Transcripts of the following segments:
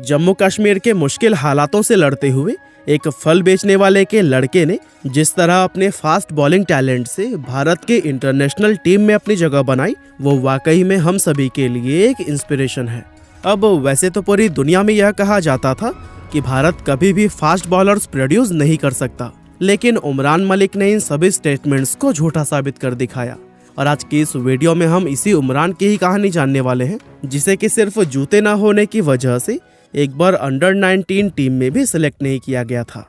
जम्मू कश्मीर के मुश्किल हालातों से लड़ते हुए एक फल बेचने वाले के लड़के ने जिस तरह अपने फास्ट बॉलिंग टैलेंट से भारत के इंटरनेशनल टीम में अपनी जगह बनाई, वो वाकई में हम सभी के लिए एक इंस्पिरेशन है। अब वैसे तो पूरी दुनिया में यह कहा जाता था कि भारत कभी भी फास्ट बॉलर्स प्रोड्यूस नहीं कर सकता, लेकिन उमरान मलिक ने इन सभी स्टेटमेंट्स को झूठा साबित कर दिखाया। और आज की इस वीडियो में हम इसी उमरान की ही कहानी जानने वाले हैं, जिसे कि सिर्फ जूते न होने की वजह से एक बार अंडर 19 टीम में भी सिलेक्ट नहीं किया गया था।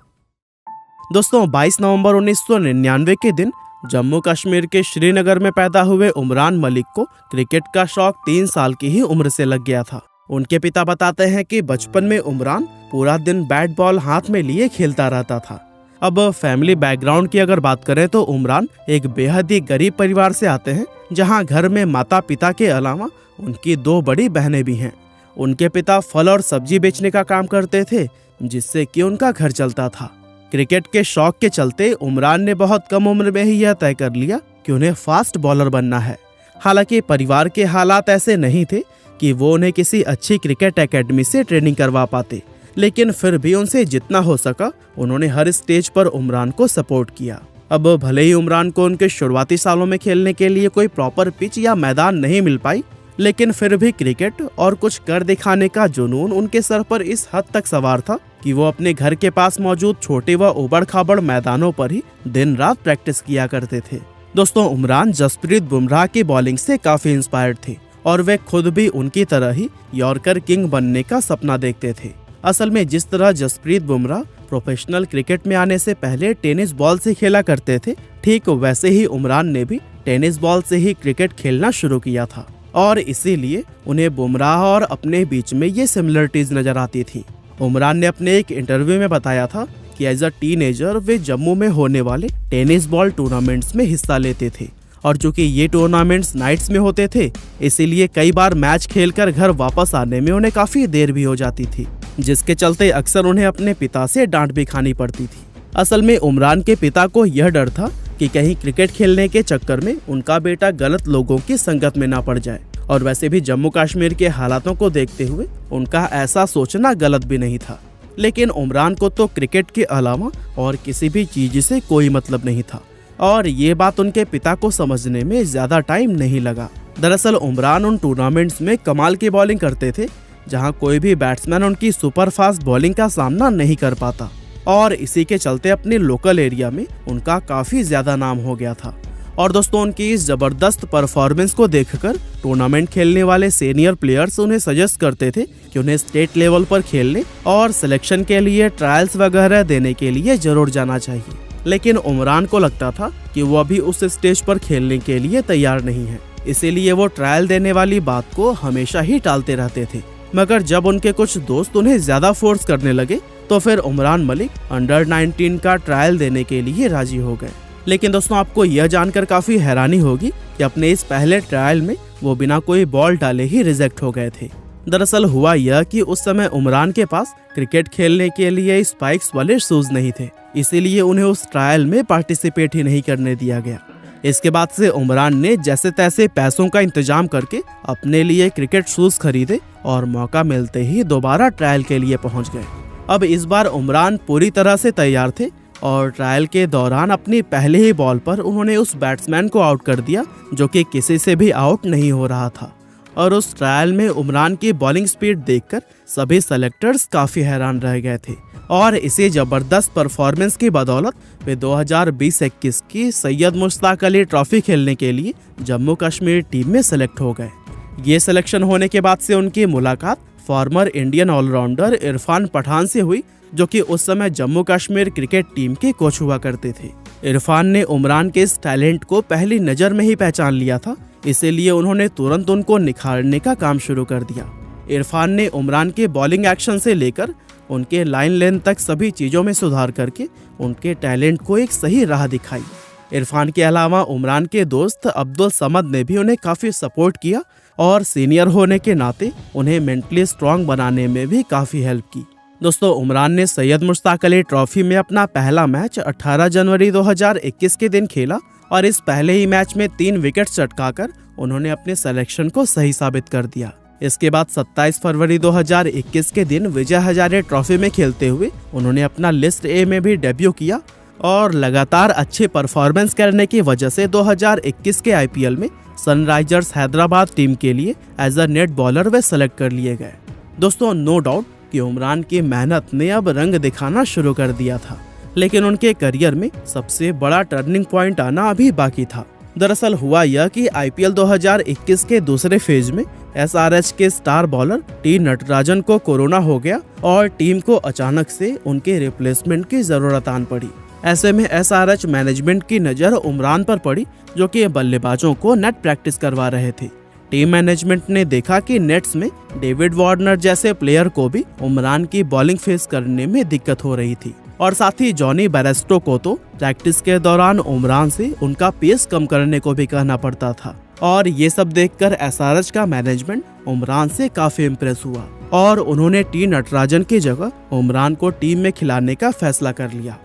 दोस्तों, 22 नवंबर 1999 के दिन जम्मू कश्मीर के श्रीनगर में पैदा हुए उमरान मलिक को क्रिकेट का शौक 3 साल की ही उम्र से लग गया था। उनके पिता बताते हैं कि बचपन में उमरान पूरा दिन बैट बॉल हाथ में लिए खेलता रहता था। अब फैमिली बैकग्राउंड की अगर बात करें तो उमरान एक बेहद ही गरीब परिवार से आते हैं, जहां घर में माता पिता के अलावा उनकी 2 बड़ी बहनें भी हैं। उनके पिता फल और सब्जी बेचने का काम करते थे, जिससे कि उनका घर चलता था। क्रिकेट के शौक के चलते उमरान ने बहुत कम उम्र में ही यह तय कर लिया कि उन्हें फास्ट बॉलर बनना है। हालांकि परिवार के हालात ऐसे नहीं थे कि वो उन्हें किसी अच्छी क्रिकेट एकेडमी से ट्रेनिंग करवा पाते, लेकिन फिर भी उनसे जितना हो सका उन्होंने हर स्टेज पर उमरान को सपोर्ट किया। अब भले ही उमरान को उनके शुरुआती सालों में खेलने के लिए कोई प्रॉपर पिच या मैदान नहीं मिल पाई, लेकिन फिर भी क्रिकेट और कुछ कर दिखाने का जुनून उनके सर पर इस हद तक सवार था कि वो अपने घर के पास मौजूद छोटे व उबड़ खाबड़ मैदानों पर ही दिन रात प्रैक्टिस किया करते थे। दोस्तों, उमरान जसप्रीत बुमराह की बॉलिंग से काफी इंस्पायर्ड थे और वे खुद भी उनकी तरह ही यॉर्कर किंग बनने का सपना देखते थे। असल में जिस तरह जसप्रीत बुमराह प्रोफेशनल क्रिकेट में आने से पहले टेनिस बॉल से खेला करते थे, ठीक वैसे ही उमरान ने भी टेनिस बॉल से ही क्रिकेट खेलना शुरू किया था और इसीलिए उन्हें बुमराह और अपने बीच में ये सिमिलरिटीज नजर आती थी। उमरान ने अपने एक इंटरव्यू में बताया था कि एज अ टीनेजर वे जम्मू में होने वाले टेनिस बॉल टूर्नामेंट्स में हिस्सा लेते थे और चूंकि ये टूर्नामेंट्स नाइट्स में होते थे, इसीलिए कई बार मैच खेलकर घर वापस आने में उन्हें काफी देर भी हो जाती थी, जिसके चलते अक्सर उन्हें अपने पिता से डांट भी खानी पड़ती थी। असल में उमरान के पिता को यह डर था कि कहीं क्रिकेट खेलने के चक्कर में उनका बेटा गलत लोगों की संगत में ना पड़ जाए, और वैसे भी जम्मू कश्मीर के हालातों को देखते हुए उनका ऐसा सोचना गलत भी नहीं था। लेकिन उमरान को तो क्रिकेट के अलावा और किसी भी चीज से कोई मतलब नहीं था और ये बात उनके पिता को समझने में ज्यादा टाइम नहीं लगा। दरअसल उमरान उन टूर्नामेंट्स में कमाल की बॉलिंग करते थे जहां कोई भी बैट्समैन उनकी सुपर फास्ट बॉलिंग का सामना नहीं कर पाता, और इसी के चलते अपने लोकल एरिया में उनका काफी ज्यादा नाम हो गया था। और दोस्तों, उनकी इस जबरदस्त परफॉर्मेंस को देखकर टूर्नामेंट खेलने वाले सीनियर प्लेयर्स उन्हें सजेस्ट करते थे कि उन्हें स्टेट लेवल पर खेलने और सिलेक्शन के लिए ट्रायल्स वगैरह देने के लिए जरूर जाना चाहिए। लेकिन उमरान को लगता था कि वो अभी उस स्टेज पर खेलने के लिए तैयार नहीं है, इसीलिए वो ट्रायल देने वाली बात को हमेशा ही टालते रहते थे। मगर जब उनके कुछ दोस्त उन्हें ज्यादा फोर्स करने लगे तो फिर उमरान मलिक अंडर 19 का ट्रायल देने के लिए राजी हो गए। लेकिन दोस्तों, आपको यह जानकर काफी हैरानी होगी कि अपने इस पहले ट्रायल में वो बिना कोई बॉल डाले ही रिजेक्ट हो गए थे। दरअसल हुआ यह कि उस समय उमरान के पास क्रिकेट खेलने के लिए स्पाइक्स वाले शूज नहीं थे, इसीलिए उन्हें उस ट्रायल में पार्टिसिपेट ही नहीं करने दिया गया। इसके बाद से उमरान ने जैसे तैसे पैसों का इंतजाम करके अपने लिए क्रिकेट शूज खरीदे और मौका मिलते ही दोबारा ट्रायल के लिए पहुंच गए। अब इस बार उमरान पूरी तरह से तैयार थे और ट्रायल के दौरान अपनी पहले ही बॉल पर उन्होंने उस बैट्समैन को आउट कर दिया जो कि किसी से भी आउट नहीं हो रहा था। और उस ट्रायल में उमरान की बॉलिंग स्पीड देखकर सभी सेलेक्टर्स काफी हैरान रह गए थे और इसी जबरदस्त परफॉर्मेंस की बदौलत वे 2020-21 की सैयद मुश्ताक अली ट्रॉफी खेलने के लिए जम्मू कश्मीर टीम में सेलेक्ट हो गए। ये सिलेक्शन होने के बाद से उनकी मुलाकात former Indian allrounder Irfan Pathan से हुई, जो कि उस समय जम्मू कश्मीर क्रिकेट टीम के कोच हुआ करते थे। इरफान ने उमरान के इस टैलेंट को पहली नज़र में ही पहचान लिया था, इसीलिए उन्होंने तुरंत उनको निखारने का काम शुरू कर दिया। इरफान ने उमरान के बॉलिंग एक्शन से लेकर उनके लाइन लेंथ तक सभी चीज़ों में सुधार करके उनके टैलेंट को एक सही राह दिखाई। इरफान के अलावा उमरान के दोस्त अब्दुल समद ने भी उन्हें काफ़ी सपोर्ट किया और सीनियर होने के नाते उन्हें मेंटली स्ट्रांग बनाने में भी काफ़ी हेल्प की। दोस्तों, उमरान ने सैयद मुश्ताक अली ट्रॉफी में अपना पहला मैच 18 जनवरी 2021 के दिन खेला और इस पहले ही मैच में 3 विकेट चटकाकर उन्होंने अपने सिलेक्शन को सही साबित कर दिया। इसके बाद 27 फरवरी 2021 के दिन विजय हजारे ट्रॉफी में खेलते हुए उन्होंने अपना लिस्ट ए में भी डेब्यू किया और लगातार अच्छे परफॉर्मेंस करने की वजह से 2021 के आईपीएल में सनराइजर्स हैदराबाद टीम के लिए एज अ नेट बॉलर वे सेलेक्ट कर लिए गए। दोस्तों, नो डाउट कि उमरान की मेहनत ने अब रंग दिखाना शुरू कर दिया था, लेकिन उनके करियर में सबसे बड़ा टर्निंग पॉइंट आना अभी बाकी था। दरअसल हुआ यह कि आईपीएल 2021 के दूसरे फेज में एसआरएच के स्टार बॉलर टी नटराजन को कोरोना हो गया और टीम को अचानक से उनके रिप्लेसमेंट की जरूरत आन पड़ी। ऐसे में एसआरएच मैनेजमेंट की नज़र उमरान पर पड़ी, जो कि बल्लेबाजों को नेट प्रैक्टिस करवा रहे थे। टीम मैनेजमेंट ने देखा कि नेट्स में डेविड वार्नर जैसे प्लेयर को भी उमरान की बॉलिंग फेस करने में दिक्कत हो रही थी और साथ ही जॉनी बेरेस्टो को तो प्रैक्टिस के दौरान उमरान से उनका पेस कम करने को भी कहना पड़ता था। और ये सब देखकर एसआरएच का मैनेजमेंट उमरान से काफी इम्प्रेस हुआ और उन्होंने टी नटराजन की जगह उमरान को टीम में खिलाने का फैसला कर लिया।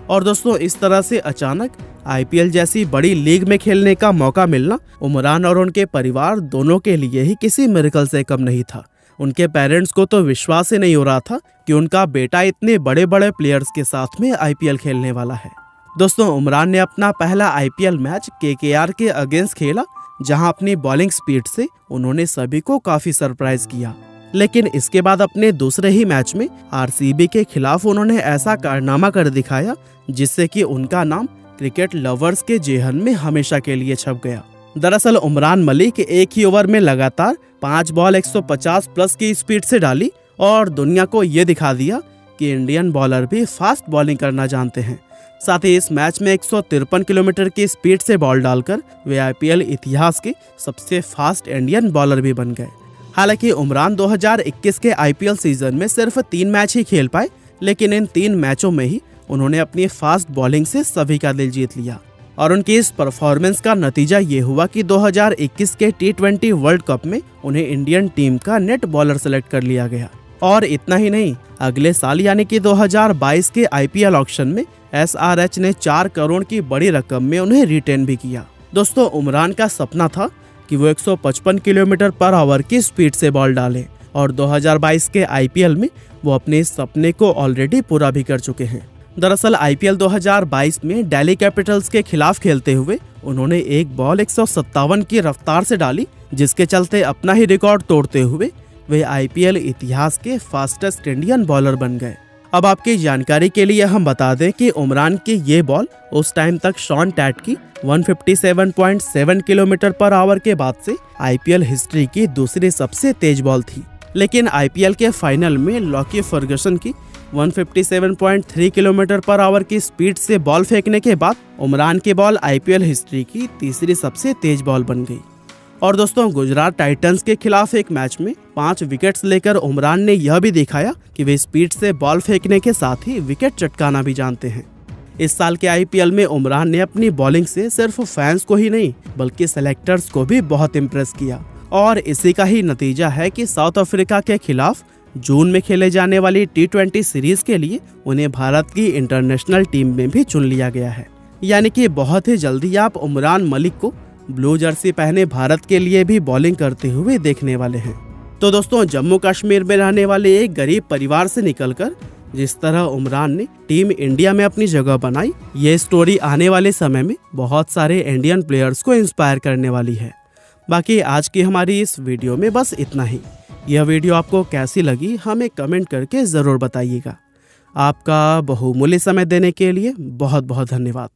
और दोस्तों, इस तरह से अचानक आईपीएल जैसी बड़ी लीग में खेलने का मौका मिलना उमरान और उनके परिवार दोनों के लिए ही किसी मिरेकल से कम नहीं था। उनके पेरेंट्स को तो विश्वास ही नहीं हो रहा था कि उनका बेटा इतने बड़े बड़े प्लेयर्स के साथ में आईपीएल खेलने वाला है। दोस्तों, उमरान ने अपना पहला आईपीएल मैच केकेआर के अगेंस्ट खेला, जहां अपनी बॉलिंग स्पीड से उन्होंने सभी को काफी सरप्राइज किया। लेकिन इसके बाद अपने दूसरे ही मैच में आरसीबी के खिलाफ उन्होंने ऐसा कारनामा कर दिखाया जिससे कि उनका नाम क्रिकेट लवर्स के जेहन में हमेशा के लिए छप गया। दरअसल उमरान मलिक एक ही ओवर में लगातार 5 बॉल 150 प्लस की स्पीड से डाली और दुनिया को ये दिखा दिया कि इंडियन बॉलर भी फास्ट बॉलिंग करना जानते हैं। साथ ही इस मैच में 153 किलोमीटर की स्पीड से बॉल डालकर वे आईपीएल इतिहास के सबसे फास्ट इंडियन बॉलर भी बन गए। हालांकि उमरान 2021 के आईपीएल सीजन में सिर्फ 3 मैच ही खेल पाए, लेकिन इन 3 मैचों में ही उन्होंने अपनी फास्ट बॉलिंग से सभी का दिल जीत लिया और उनकी इस परफॉर्मेंस का नतीजा ये हुआ कि 2021 के टी20 वर्ल्ड कप में उन्हें इंडियन टीम का नेट बॉलर सेलेक्ट कर लिया गया। और इतना ही नहीं, अगले साल यानी कि 2022 के आईपीएल ऑक्शन में एसआरएच ने 4 करोड़ की बड़ी रकम में उन्हें रिटेन भी किया। दोस्तों, उमरान का सपना था कि वो 155 किलोमीटर पर आवर की स्पीड से बॉल डालें और 2022 के आईपीएल में वो अपने इस सपने को ऑलरेडी पूरा भी कर चुके हैं। दरअसल आईपीएल 2022 में दिल्ली कैपिटल्स के खिलाफ खेलते हुए उन्होंने एक बॉल 157 की रफ्तार से डाली, जिसके चलते अपना ही रिकॉर्ड तोड़ते हुए वे आईपीएल इतिहास के फास्टेस्ट इंडियन बॉलर बन गए। अब आपकी जानकारी के लिए हम बता दें कि उमरान की ये बॉल उस टाइम तक शॉन टैट की 157.7 किलोमीटर पर आवर के बाद से आईपीएल हिस्ट्री की दूसरी सबसे तेज बॉल थी। लेकिन आईपीएल के फाइनल में लॉकी फर्गसन की 157.3 किलोमीटर पर आवर की स्पीड से बॉल फेंकने के बाद उमरान की बॉल आईपीएल हिस्ट्री की तीसरी सबसे तेज बॉल बन गई। और दोस्तों, गुजरात टाइटंस के खिलाफ एक मैच में 5 विकेट्स लेकर उमरान ने यह भी दिखाया कि वे स्पीड से बॉल फेंकने के साथ ही विकेट चटकाना भी जानते हैं। इस साल के आईपीएल में उमरान ने अपनी बॉलिंग से सिर्फ फैंस को ही नहीं बल्कि सेलेक्टर्स को भी बहुत इम्प्रेस किया और इसी का ही नतीजा है कि साउथ अफ्रीका के खिलाफ जून में खेले जाने वाली टी20 सीरीज के लिए उन्हें भारत की इंटरनेशनल टीम में भी चुन लिया गया है। यानी कि बहुत ही जल्दी आप उमरान मलिक को ब्लू जर्सी पहने भारत के लिए भी बॉलिंग करते हुए देखने वाले हैं। तो दोस्तों, जम्मू कश्मीर में रहने वाले एक गरीब परिवार से निकलकर जिस तरह उमरान ने टीम इंडिया में अपनी जगह बनाई, ये स्टोरी आने वाले समय में बहुत सारे इंडियन प्लेयर्स को इंस्पायर करने वाली है। बाकी आज की हमारी इस वीडियो में बस इतना ही। यह वीडियो आपको कैसी लगी हमें कमेंट करके ज़रूर बताइएगा। आपका बहुमूल्य समय देने के लिए बहुत बहुत धन्यवाद।